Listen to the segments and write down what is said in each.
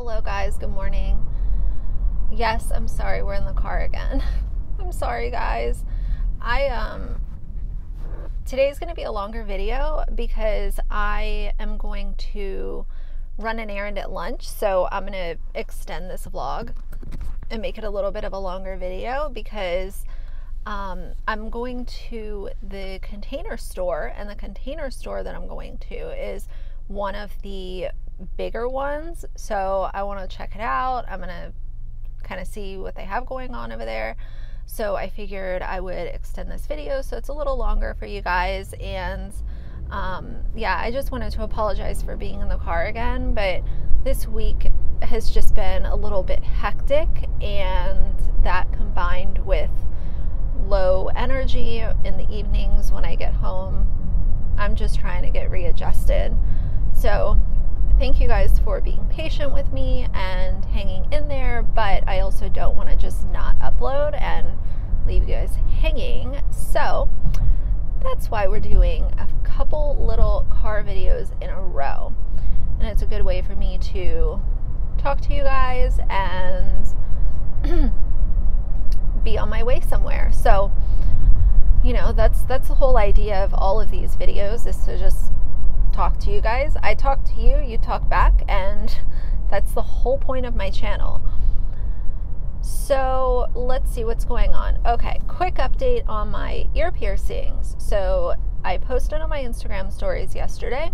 Hello guys, good morning. Yes, I'm sorry, we're in the car again. I'm sorry guys. Today's going to be a longer video because I am going to run an errand at lunch, so I'm going to extend this vlog and make it a little bit of a longer video because I'm going to the Container Store, and the Container Store that I'm going to is one of the bigger ones, so I want to check it out. I'm going to kind of see what they have going on over there. So I figured I would extend this video so it's a little longer for you guys. And yeah, I just wanted to apologize for being in the car again, but this week has just been a little bit hectic, and that combined with low energy in the evenings when I get home, I'm just trying to get readjusted. So thank you guys for being patient with me and hanging in there, but I also don't want to just not upload and leave you guys hanging. So that's why we're doing a couple little car videos in a row. And it's a good way for me to talk to you guys and be on my way somewhere. So, you know, that's the whole idea of all of these videos, is to just talk to you guys. I talk to you, you talk back, and that's the whole point of my channel. So let's see what's going on. Okay, quick update on my ear piercings. So I posted on my Instagram stories yesterday.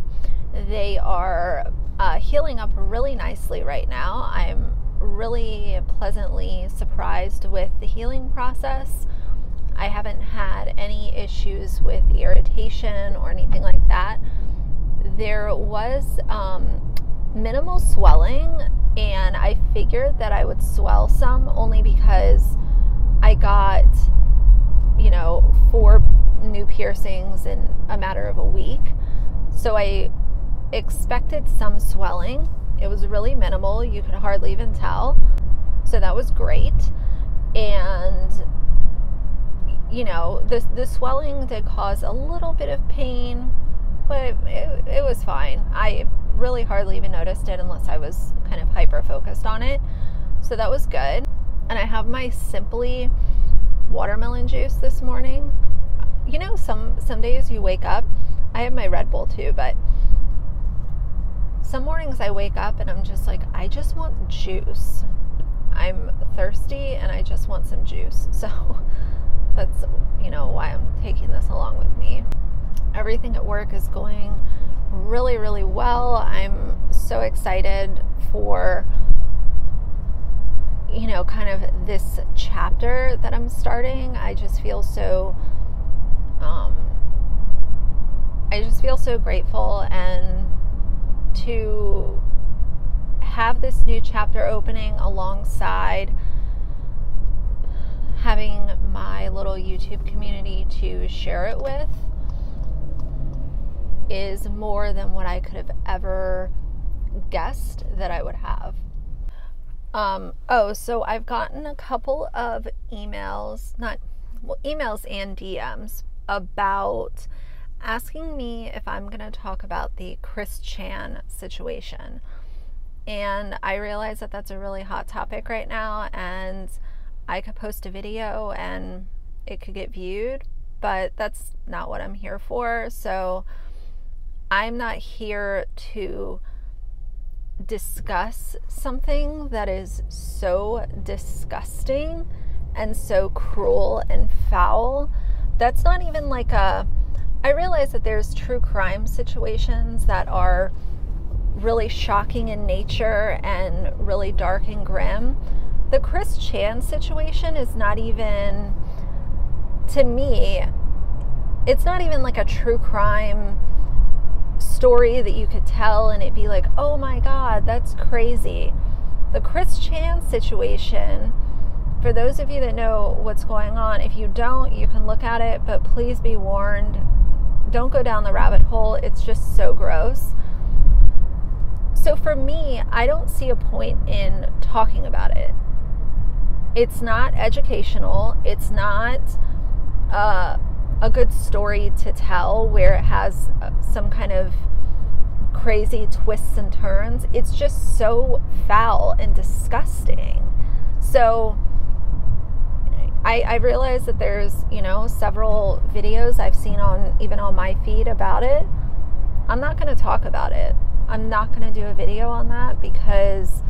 They are healing up really nicely right now. I'm really pleasantly surprised with the healing process. I haven't had any issues with irritation or anything like that. There was minimal swelling, and I figured that I would swell some only because I got, 4 new piercings in a matter of a week. So I expected some swelling. It was really minimal. You could hardly even tell. So that was great. And, the swelling did cause a little bit of pain, but it was fine. I really hardly even noticed it unless I was kind of hyper focused on it. So that was good. And I have my Simply watermelon juice this morning. Some days you wake up, I have my Red Bull too, but some mornings I wake up and I'm just like, I just want juice. I'm thirsty and I just want some juice. So that's, why I'm taking this along with me. Everything at work is going really, really well. I'm so excited for, kind of this chapter that I'm starting. I just feel so grateful, and to have this new chapter opening alongside having my little YouTube community to share it with is more than what I could have ever guessed that I would have. So I've gotten a couple of emails and DMs about asking me if I'm going to talk about the Chris Chan situation. And I realize that that's a really hot topic right now, and I could post a video and it could get viewed, but that's not what I'm here for. So I'm not here to discuss something that is so disgusting and so cruel and foul. That's not even like I realize that there's true crime situations that are really shocking in nature and really dark and grim. The Chris Chan situation is not even, to me, it's not even like a true crime story that you could tell and it'd be like, oh my God, that's crazy. The Chris Chan situation, for those of you that know what's going on, if you don't, you can look at it, but please be warned, don't go down the rabbit hole. It's just so gross. So for me, I don't see a point in talking about it. It's not educational. It's not a good story to tell where it has some kind of crazy twists and turns. It's just so foul and disgusting. So I realize that there's, you know, several videos I've seen on, even on my feed about it. I'm not going to talk about it. I'm not going to do a video on that because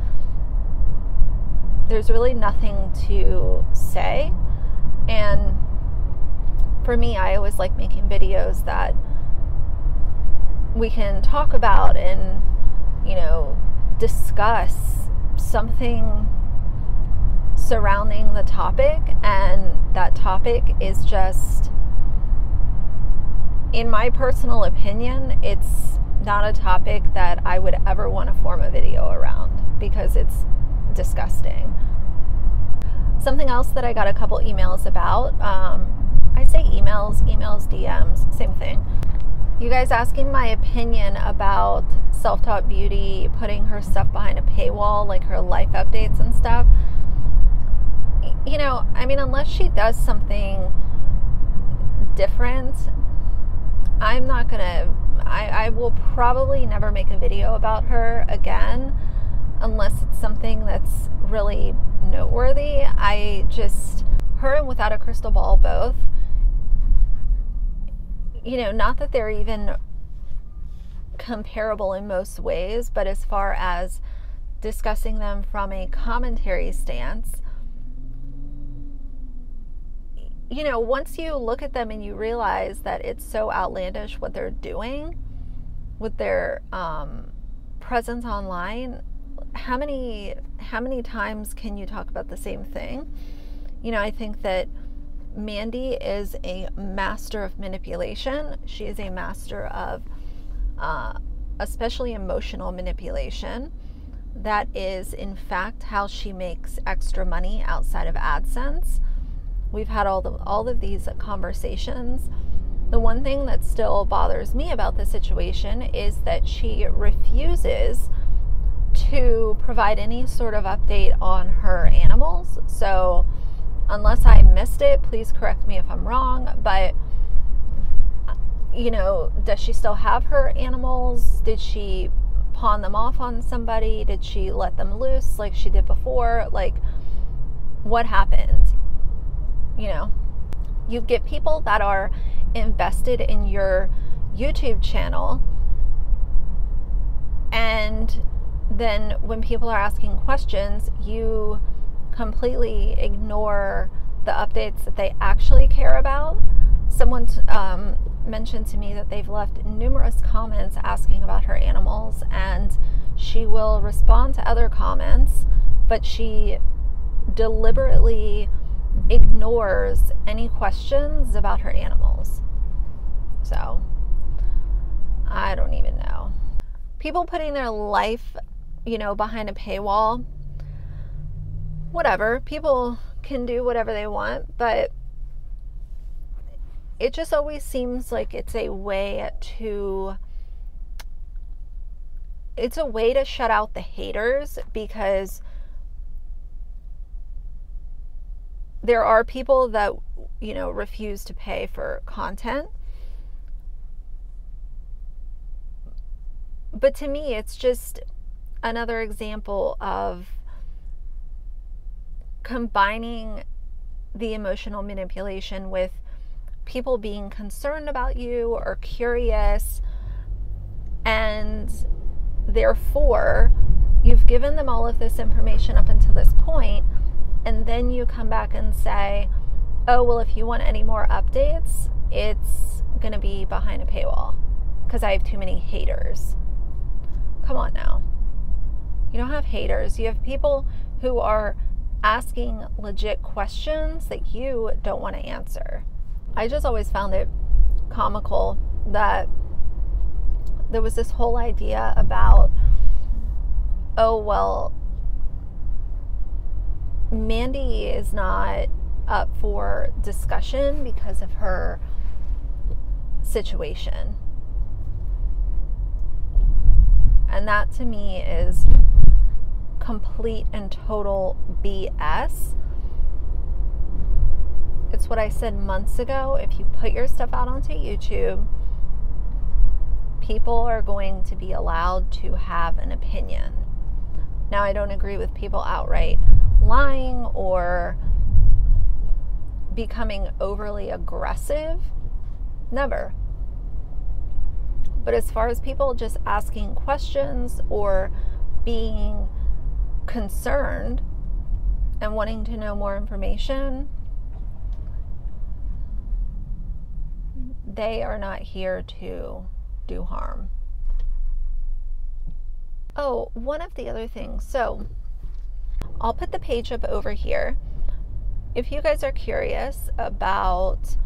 there's really nothing to say. And for me, I always like making videos that we can talk about and, you know, discuss something surrounding the topic, and that topic is just, in my personal opinion, it's not a topic that I would ever want to form a video around because it's disgusting. Something else that I got a couple emails about, I say emails, DMs, same thing. You guys asking my opinion about Self-Taught Beauty putting her stuff behind a paywall, like her life updates and stuff. You know, I mean, unless she does something different, I'm not gonna, I will probably never make a video about her again unless it's something that's really noteworthy. Her and Without a Crystal Ball both, you know, not that they're even comparable in most ways, but as far as discussing them from a commentary stance, you know, once you look at them and you realize that it's so outlandish what they're doing with their presence online, how many times can you talk about the same thing? You know, I think that Mandy is a master of manipulation. She is a master of especially emotional manipulation. That is, in fact, how she makes extra money outside of AdSense. We've had all of these conversations. The one thing that still bothers me about the situation is that she refuses to provide any sort of update on her animals. So unless I missed it, please correct me if I'm wrong, but, you know, does she still have her animals? Did she pawn them off on somebody? Did she let them loose like she did before? Like, what happened? You know, you get people that are invested in your YouTube channel, and then when people are asking questions, you completely ignore the updates that they actually care about. Someone mentioned to me that they've left numerous comments asking about her animals, and she will respond to other comments, but she deliberately ignores any questions about her animals. So I don't even know. People putting their life, you know, behind a paywall, whatever. People can do whatever they want, but it just always seems like it's a way to shut out the haters, because there are people that, you know, refuse to pay for content. But to me, it's just another example of combining the emotional manipulation with people being concerned about you or curious, and therefore you've given them all of this information up until this point, and then you come back and say, oh, well, if you want any more updates, it's going to be behind a paywall because I have too many haters. Come on now. You don't have haters. You have people who are asking legit questions that you don't want to answer. I just always found it comical that there was this whole idea about, oh, well, Mandy is not up for discussion because of her situation. And that to me is complete and total BS. It's what I said months ago. If you put your stuff out onto YouTube, people are going to be allowed to have an opinion. Now, I don't agree with people outright lying or becoming overly aggressive. Never. But as far as people just asking questions or being concerned and wanting to know more information, they are not here to do harm. Oh, one of the other things. So I'll put the page up over here. If you guys are curious about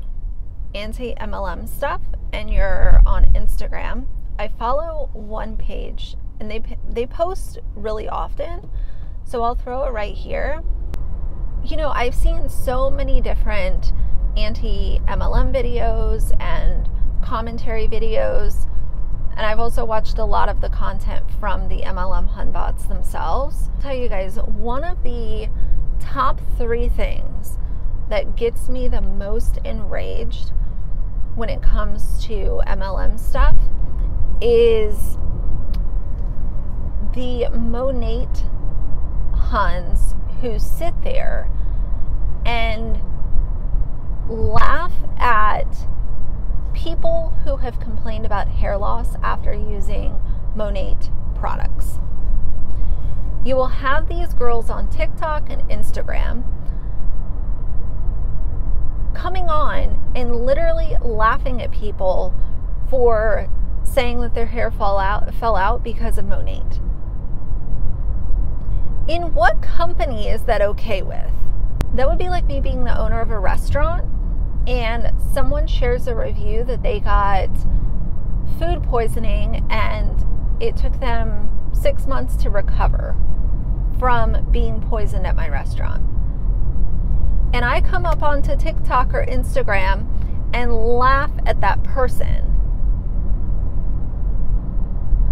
anti-MLM stuff and you're on Instagram, I follow one page and they post really often. So I'll throw it right here. You know, I've seen so many different anti-MLM videos and commentary videos, and I've also watched a lot of the content from the MLM Hunbots themselves. I'll tell you guys, one of the top 3 things that gets me the most enraged when it comes to MLM stuff is the Monate Huns who sit there and laugh at people who have complained about hair loss after using Monate products. You will have these girls on TikTok and Instagram coming on and literally laughing at people for saying that their hair fell out because of Monate. In what company is that okay with? That would be like me being the owner of a restaurant and someone shares a review that they got food poisoning and it took them 6 months to recover from being poisoned at my restaurant. And I come up onto TikTok or Instagram and laugh at that person.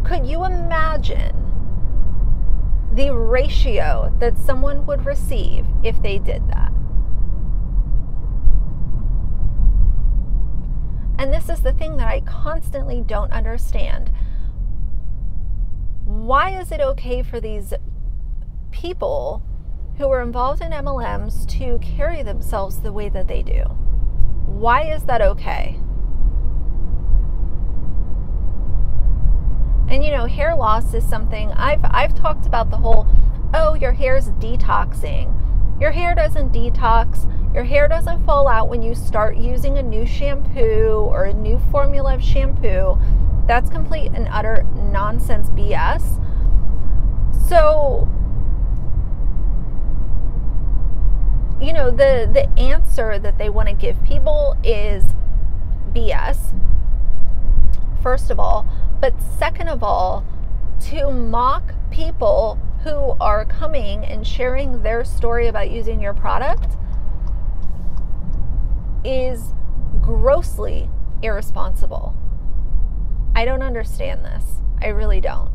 Could you imagine the ratio that someone would receive if they did that? And this is the thing that I constantly don't understand. Why is it okay for these people who are involved in MLMs to carry themselves the way that they do? Why is that okay? And you know, hair loss is something I've talked about the whole, oh, your hair's detoxing. Your hair doesn't detox. Your hair doesn't fall out when you start using a new shampoo or a new formula of shampoo. That's complete and utter nonsense BS. So, you know, the answer that they want to give people is BS, first of all. But second of all, to mock people who are coming and sharing their story about using your product is grossly irresponsible. I don't understand this. I really don't.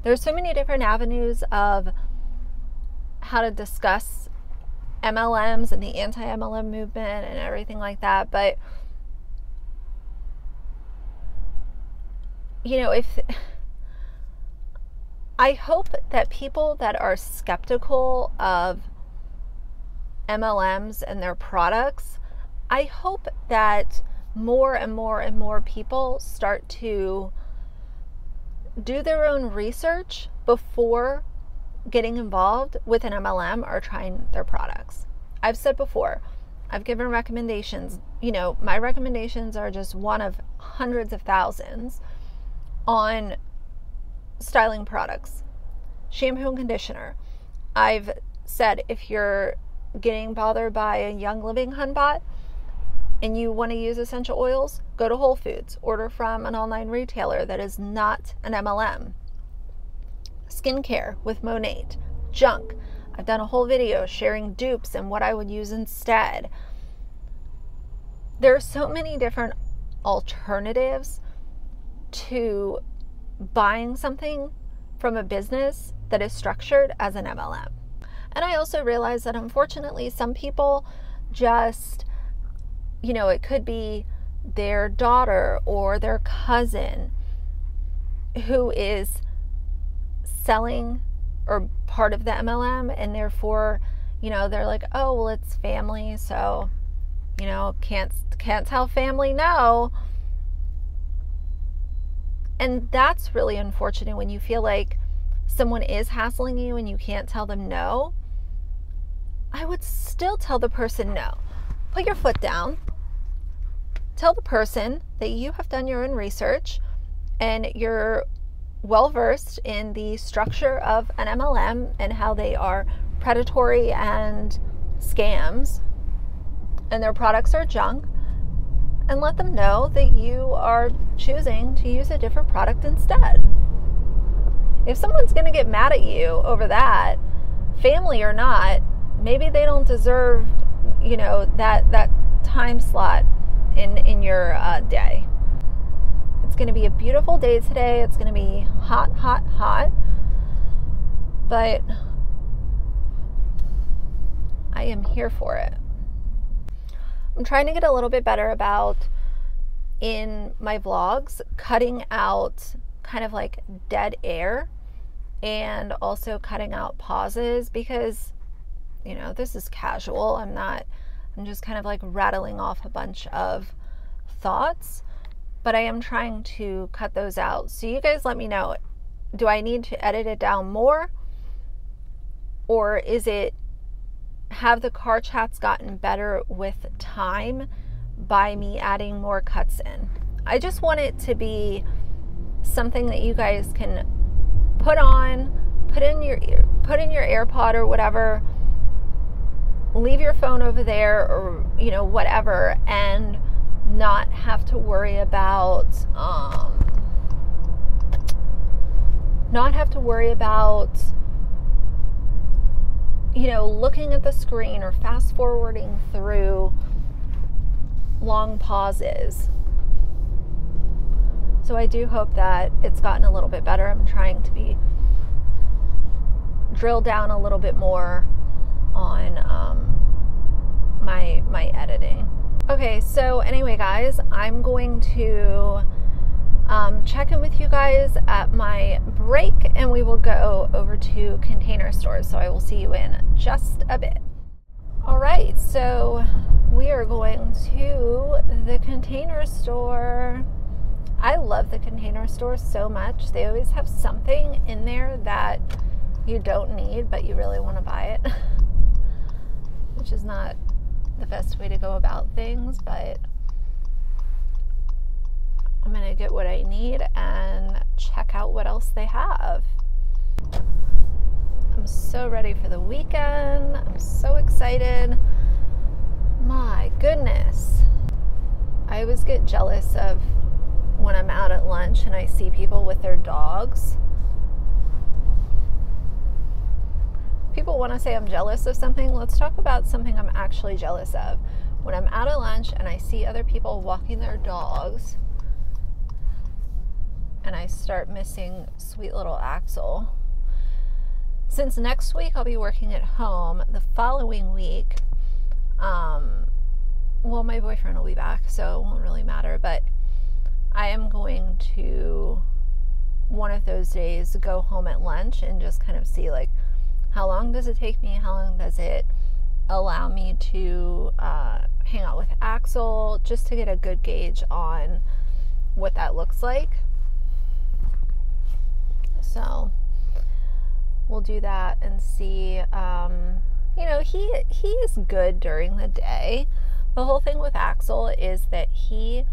There's so many different avenues of how to discuss MLMs and the anti-MLM movement and everything like that, but you know, I hope that people that are skeptical of MLMs and their products, I hope that more and more and more people start to do their own research before getting involved with an MLM or trying their products. I've said before, I've given recommendations. You know, my recommendations are just one of hundreds of thousands on styling products, shampoo and conditioner. I've said if you're getting bothered by a Young Living Hunbot and you want to use essential oils, go to Whole Foods. Order from an online retailer that is not an MLM. Skincare with Monate. Junk. I've done a whole video sharing dupes and what I would use instead. There are so many different alternatives to buying something from a business that is structured as an MLM. And I also realize that unfortunately some people just you know, it could be their daughter or their cousin who is selling or part of the MLM, and therefore, you know, they're like, oh, well, it's family, so, you know, can't tell family no. And that's really unfortunate when you feel like someone is hassling you and you can't tell them no. I would still tell the person no. Put your foot down. Tell the person that you have done your own research and you're well versed in the structure of an MLM and how they are predatory and scams and their products are junk, and let them know that you are choosing to use a different product instead. If someone's going to get mad at you over that, family or not, maybe they don't deserve, you know, that time slot in your day. It's going to be a beautiful day today. It's going to be hot, hot, hot. But I am here for it. I'm trying to get a little bit better about, in my vlogs, cutting out kind of like dead air and also cutting out pauses, because, you know, this is casual. I'm just kind of like rattling off a bunch of thoughts, but I am trying to cut those out. So you guys let me know, do I need to edit it down more, or is it, have the car chats gotten better with time by me adding more cuts in? I just want it to be something that you guys can put on, put in your AirPod or whatever, leave your phone over there, or, you know, whatever, and not have to worry about you know, looking at the screen or fast forwarding through long pauses. So I do hope that it's gotten a little bit better. I'm trying to drill down a little bit more on my editing. Okay, so anyway, guys, I'm going to check in with you guys at my break, and we will go over to Container Stores. So I will see you in just a bit. All right, so we are going to the Container Store. I love the Container Store so much. They always have something in there that you don't need, but you really want to buy it, which is not the best way to go about things, but I'm going to get what I need and check out what else they have. I'm so ready for the weekend. I'm so excited. My goodness. I always get jealous of when I'm out at lunch and I see people with their dogs. People want to say I'm jealous of something. Let's talk about something I'm actually jealous of. When I'm out at lunch and I see other people walking their dogs, and I start missing sweet little Axel. Since next week I'll be working at home, the following week, well, my boyfriend will be back, so it won't really matter, but I am going to, one of those days, go home at lunch and just kind of see, like, how long does it take me? How long does it allow me to hang out with Axel, just to get a good gauge on what that looks like. So we'll do that and see. You know, he is good during the day. The whole thing with Axel is that we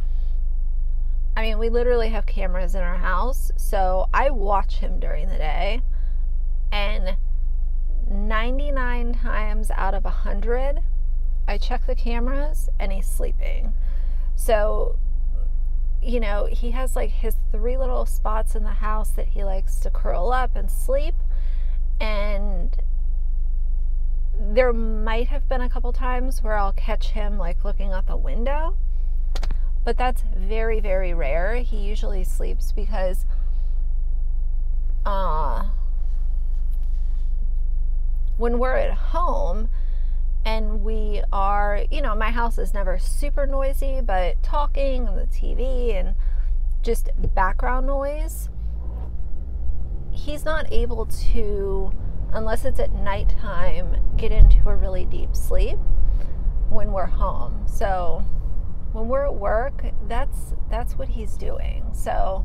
literally have cameras in our house, so I watch him during the day, and 99 times out of 100, I check the cameras and he's sleeping. So, you know, he has like his 3 little spots in the house that he likes to curl up and sleep, and there might have been a couple times where I'll catch him like looking out the window, but that's very, very rare. He usually sleeps because when we're at home and we are, you know, my house is never super noisy, but talking and the TV and just background noise, he's not able to, unless it's at nighttime, get into a really deep sleep when we're home. So when we're at work, that's what he's doing. So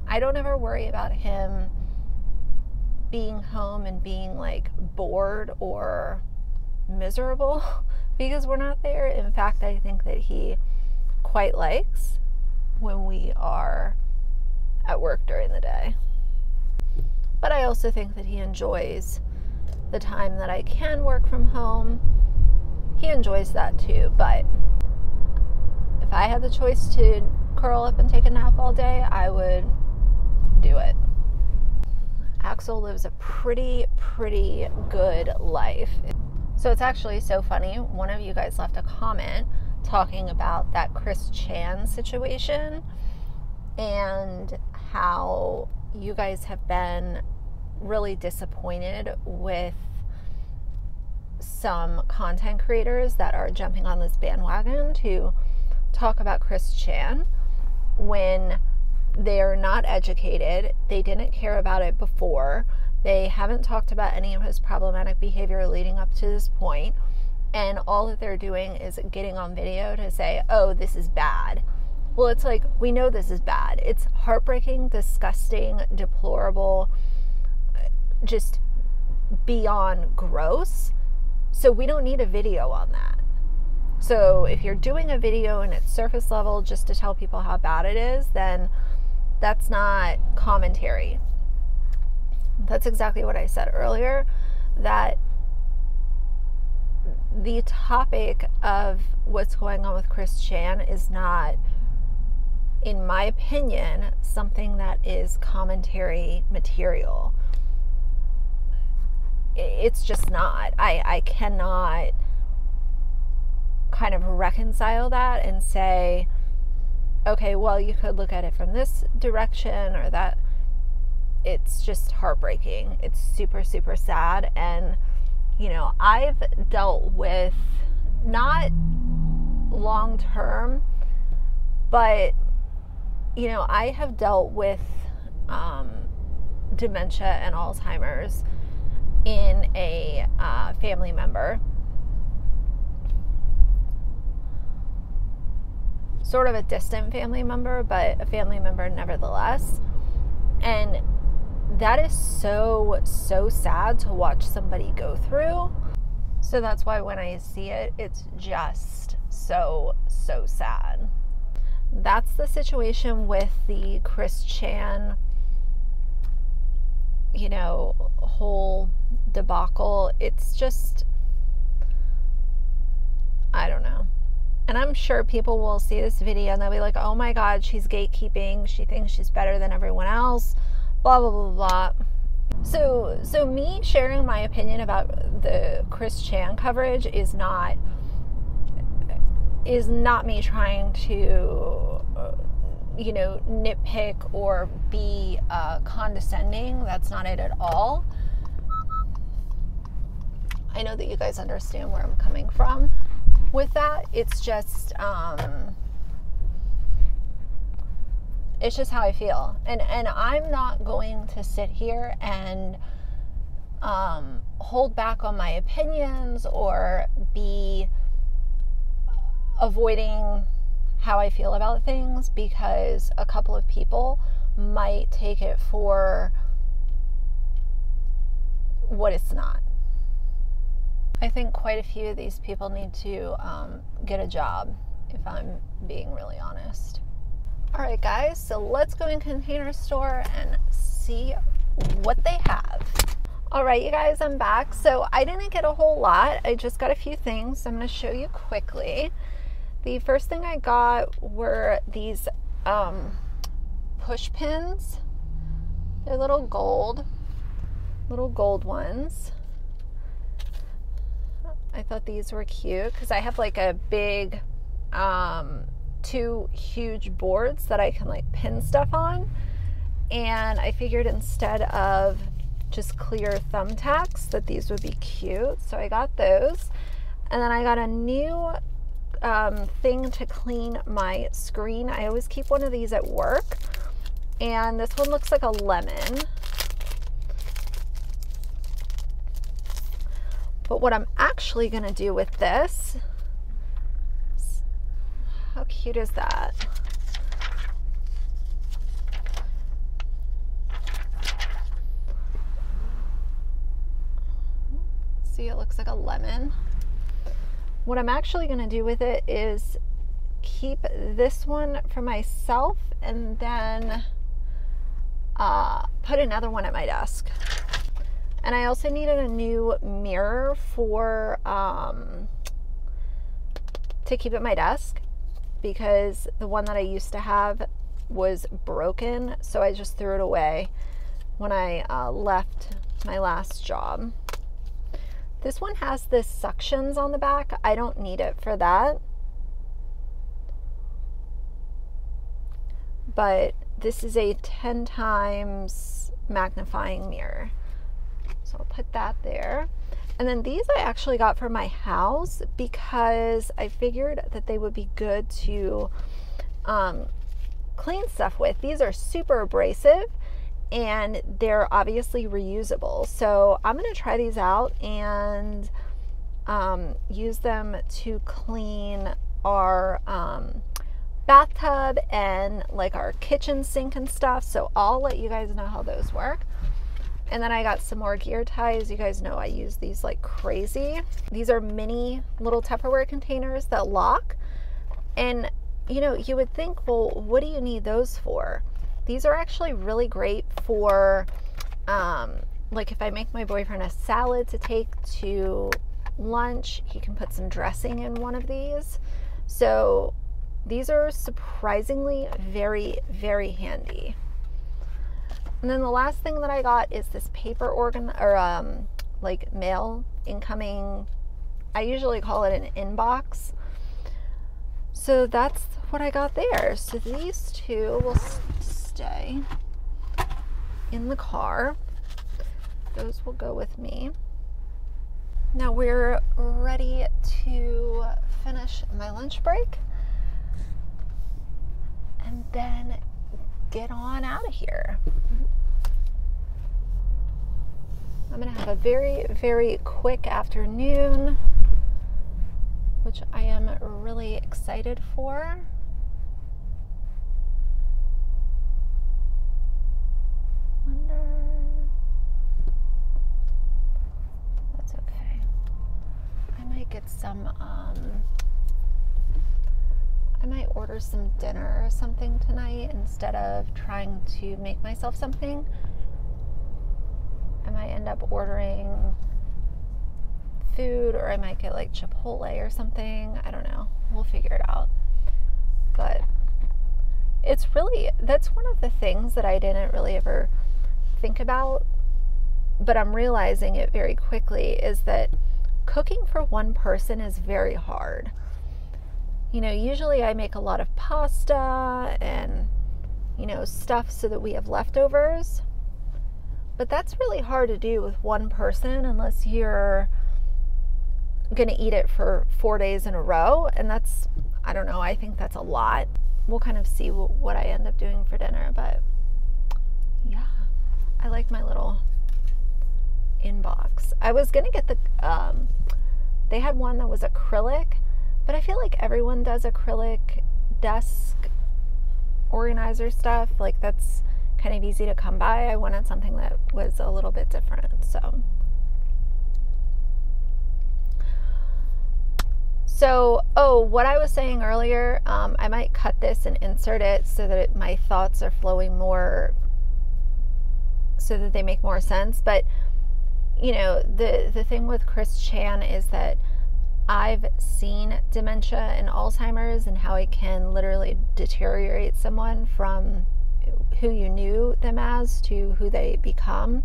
I don't ever worry about him being home and being like bored or miserable because we're not there. In fact, I think that he quite likes when we are at work during the day. But I also think that he enjoys the time that I can work from home. He enjoys that too, but if I had the choice to curl up and take a nap all day, I would do it. Axel lives a pretty good life. So it's actually so funny. One of you guys left a comment talking about that Chris Chan situation and how you guys have been really disappointed with some content creators that are jumping on this bandwagon to talk about Chris Chan when they're not educated. They didn't care about it before. They haven't talked about any of his problematic behavior leading up to this point. And all that they're doing is getting on video to say, oh, this is bad. Well, it's like, we know this is bad. It's heartbreaking, disgusting, deplorable, just beyond gross. So we don't need a video on that. So if you're doing a video and it's surface level just to tell people how bad it is, then that's not commentary. That's exactly what I said earlier, that the topic of what's going on with Chris Chan is not, in my opinion, something that is commentary material. It's just not. I cannot kind of reconcile that and say, okay, well, you could look at it from this direction or that. It's just heartbreaking. It's super sad. And, you know, I've dealt with, not long term, but, you know, I have dealt with dementia and Alzheimer's in a family member. Sort of a distant family member, but a family member nevertheless. And that is so sad to watch somebody go through. So that's why when I see it, it's just so sad. That's the situation with the Chris Chan, you know, whole debacle. It's just, I don't know. And I'm sure people will see this video and they'll be like, oh my God, she's gatekeeping. She thinks she's better than everyone else. Blah, blah, blah, blah. So me sharing my opinion about the Chris Chan coverage is not me trying to, you know, nitpick or be condescending. That's not it at all. I know that you guys understand where I'm coming from with that. It's just it's just how I feel. And I'm not going to sit here and hold back on my opinions or be avoiding how I feel about things because a couple of people might take it for what it's not. I think quite a few of these people need to get a job, if I'm being really honest. All right, guys, so let's go in Container Store and see what they have. All right, you guys, I'm back. So I didn't get a whole lot. I just got a few things. I'm going to show you quickly. The first thing I got were these push pins. They're little gold ones. I thought these were cute because I have like a big, 2 huge boards that I can like pin stuff on. And I figured instead of just clear thumbtacks that these would be cute. So I got those. And then I got a new thing to clean my screen. I always keep one of these at work, and this one looks like a lemon. But what I'm actually gonna do with this, how cute is that? See, it looks like a lemon. What I'm actually gonna do with it is keep this one for myself and then put another one at my desk. And I also needed a new mirror for to keep at my desk, because the one that I used to have was broken, so I just threw it away when I left my last job. This one has this suctions on the back. I don't need it for that. But this is a 10 times magnifying mirror. So I'll put that there. And then these I actually got for my house because I figured that they would be good to clean stuff with. These are super abrasive and they're obviously reusable. So I'm gonna try these out and use them to clean our bathtub and like our kitchen sink and stuff. So I'll let you guys know how those work. And then I got some more gear ties. You guys know I use these like crazy. These are mini little Tupperware containers that lock. And you know, you would think, well, what do you need those for? These are actually really great for like if I make my boyfriend a salad to take to lunch, he can put some dressing in one of these. So these are surprisingly very, very handy. And then the last thing that I got is this paper like mail incoming. I usually call it an inbox. So that's what I got there. So these two will stay in the car. Those will go with me. Now we're ready to finish my lunch break and then get on out of here. I'm gonna have a very, very quick afternoon, which I am really excited for. That's okay. I might get some, I might order some dinner or something tonight instead of trying to make myself something. I might end up ordering food, or I might get like Chipotle or something. I don't know. We'll figure it out. But it's really, that's one of the things that I didn't really ever think about, but I'm realizing it very quickly, is that cooking for one person is very hard. You know, usually I make a lot of pasta and, you know, stuff so that we have leftovers. But that's really hard to do with one person unless you're going to eat it for 4 days in a row. And that's, I don't know, I think that's a lot. We'll kind of see what I end up doing for dinner. But yeah, I like my little inbox. I was going to get the, they had one that was acrylic, but I feel like everyone does acrylic desk organizer stuff. Like that's kind of easy to come by. I wanted something that was a little bit different. So, oh, what I was saying earlier, I might cut this and insert it so that my thoughts are flowing more, so that they make more sense. But, you know, the thing with Chris Chan is that I've seen dementia and Alzheimer's and how it can literally deteriorate someone from who you knew them as to who they become.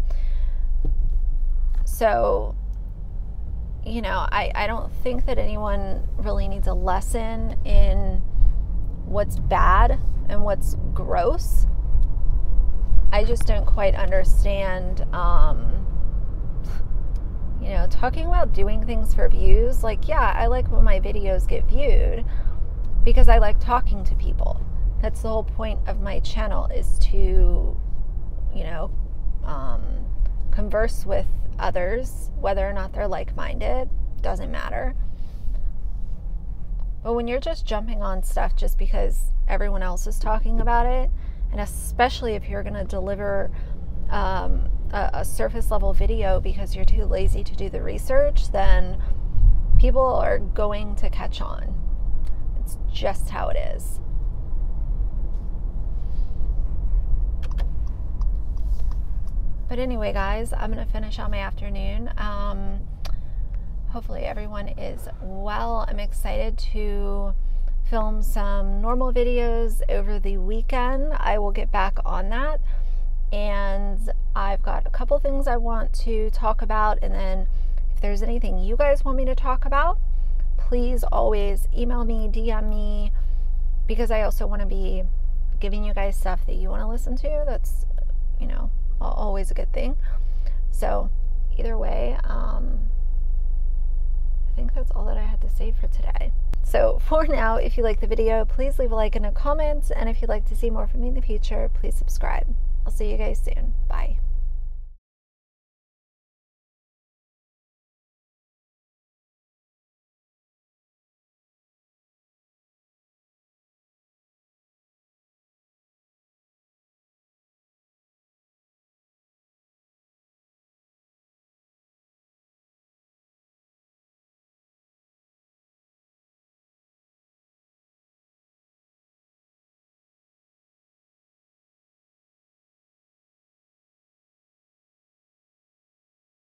So, you know, I don't think that anyone really needs a lesson in what's bad and what's gross. I just don't quite understand, You know, talking about doing things for views, like, yeah, I like when my videos get viewed because I like talking to people. That's the whole point of my channel, is to, you know, converse with others, whether or not they're like-minded, doesn't matter. But when you're just jumping on stuff just because everyone else is talking about it, and especially if you're going to deliver a surface level video because you're too lazy to do the research, then people are going to catch on. It's just how it is. But anyway, guys, I'm going to finish on my afternoon. Hopefully everyone is well. I'm excited to film some normal videos over the weekend. I will get back on that. And I've got a couple things I want to talk about. And then if there's anything you guys want me to talk about, please always email me, DM me, because I also want to be giving you guys stuff that you want to listen to. That's, you know, always a good thing. So either way, I think that's all that I had to say for today. So for now, if you like the video, please leave a like and a comment. And if you'd like to see more from me in the future, please subscribe. I'll see you guys soon. Bye.